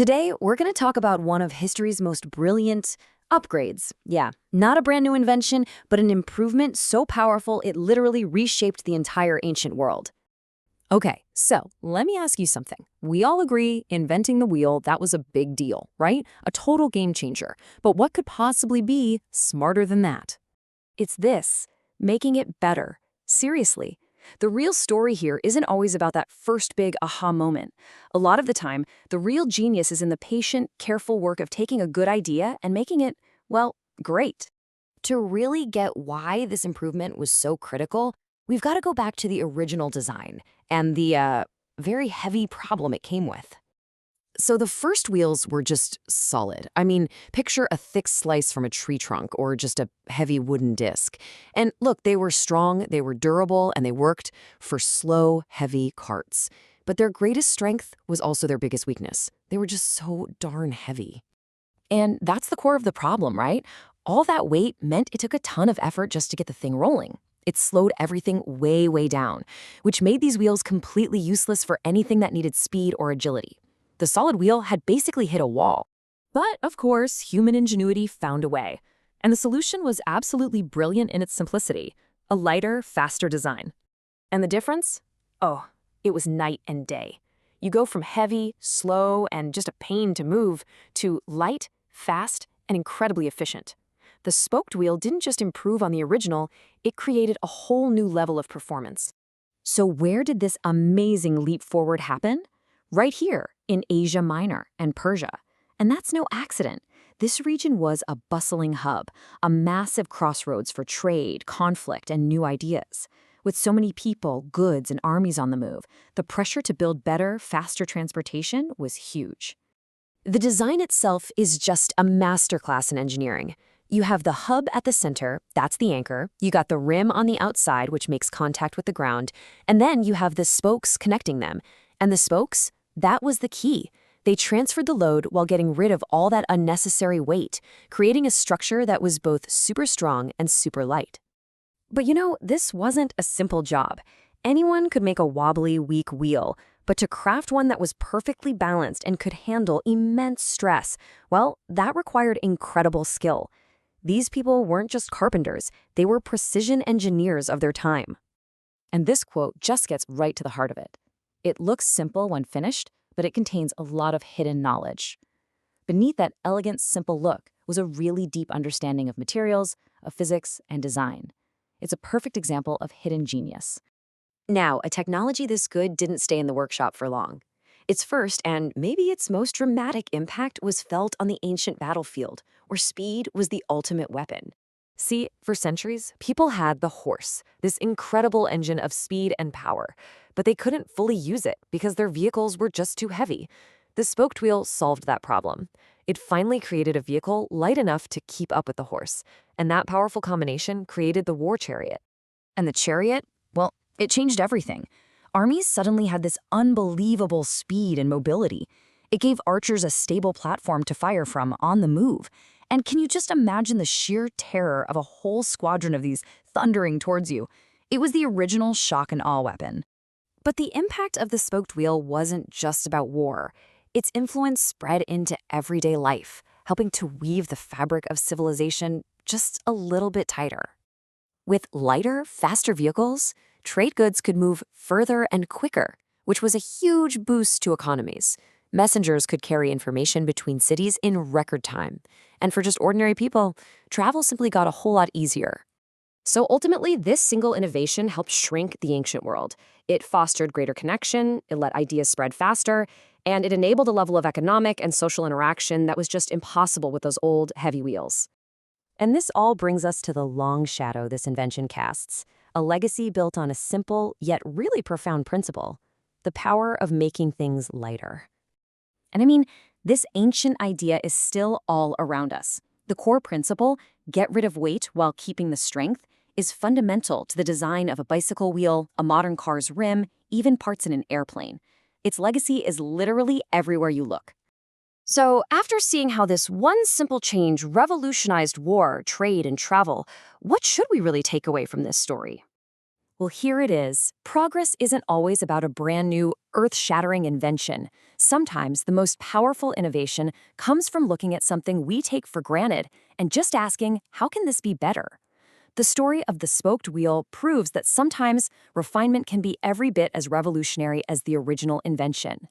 Today, we're going to talk about one of history's most brilliant upgrades. Yeah, not a brand new invention, but an improvement so powerful it literally reshaped the entire ancient world. Okay, so let me ask you something. We all agree inventing the wheel, that was a big deal, right? A total game changer. But what could possibly be smarter than that? It's this, making it better. Seriously. The real story here isn't always about that first big aha moment. A lot of the time, the real genius is in the patient, careful work of taking a good idea and making it, well, great. To really get why this improvement was so critical, we've got to go back to the original design and the very heavy problem it came with. So the first wheels were just solid. I mean, picture a thick slice from a tree trunk or just a heavy wooden disc. And look, they were strong, they were durable, and they worked for slow, heavy carts. But their greatest strength was also their biggest weakness. They were just so darn heavy. And that's the core of the problem, right? All that weight meant it took a ton of effort just to get the thing rolling. It slowed everything way, way down, which made these wheels completely useless for anything that needed speed or agility. The solid wheel had basically hit a wall. But, of course, human ingenuity found a way. And the solution was absolutely brilliant in its simplicity, a lighter, faster design. And the difference? Oh, it was night and day. You go from heavy, slow, and just a pain to move, to light, fast, and incredibly efficient. The spoked wheel didn't just improve on the original, it created a whole new level of performance. So where did this amazing leap forward happen? Right here, in Asia Minor and Persia. And that's no accident. This region was a bustling hub, a massive crossroads for trade, conflict, and new ideas. With so many people, goods, and armies on the move, the pressure to build better, faster transportation was huge. The design itself is just a masterclass in engineering. You have the hub at the center, that's the anchor. You got the rim on the outside, which makes contact with the ground. And then you have the spokes connecting them. And the spokes? That was the key. They transferred the load while getting rid of all that unnecessary weight, creating a structure that was both super strong and super light. But this wasn't a simple job. Anyone could make a wobbly, weak wheel, but to craft one that was perfectly balanced and could handle immense stress, well, that required incredible skill. These people weren't just carpenters, they were precision engineers of their time. And this quote just gets right to the heart of it. It looks simple when finished, but it contains a lot of hidden knowledge. Beneath that elegant, simple look was a really deep understanding of materials, of physics, and design. It's a perfect example of hidden genius. Now, a technology this good didn't stay in the workshop for long. Its first, and maybe its most dramatic impact was felt on the ancient battlefield, where speed was the ultimate weapon. See, for centuries, people had the horse, this incredible engine of speed and power, but they couldn't fully use it because their vehicles were just too heavy. The spoked wheel solved that problem. It finally created a vehicle light enough to keep up with the horse, and that powerful combination created the war chariot. And the chariot, well, it changed everything. Armies suddenly had this unbelievable speed and mobility. It gave archers a stable platform to fire from on the move. And can you just imagine the sheer terror of a whole squadron of these thundering towards you? It was the original shock and awe weapon. But the impact of the spoked wheel wasn't just about war. Its influence spread into everyday life, helping to weave the fabric of civilization just a little bit tighter. With lighter, faster vehicles, trade goods could move further and quicker, which was a huge boost to economies. Messengers could carry information between cities in record time. And for just ordinary people, travel simply got a whole lot easier. So ultimately, this single innovation helped shrink the ancient world. It fostered greater connection, it let ideas spread faster, and it enabled a level of economic and social interaction that was just impossible with those old, heavy wheels. And this all brings us to the long shadow this invention casts, a legacy built on a simple yet really profound principle, the power of making things lighter. And I mean, this ancient idea is still all around us. The core principle, get rid of weight while keeping the strength, is fundamental to the design of a bicycle wheel, a modern car's rim, even parts in an airplane. Its legacy is literally everywhere you look. So, after seeing how this one simple change revolutionized war, trade, and travel, what should we really take away from this story? Well, here it is. Progress isn't always about a brand new, earth-shattering invention. Sometimes the most powerful innovation comes from looking at something we take for granted and just asking, how can this be better? The story of the spoked wheel proves that sometimes refinement can be every bit as revolutionary as the original invention.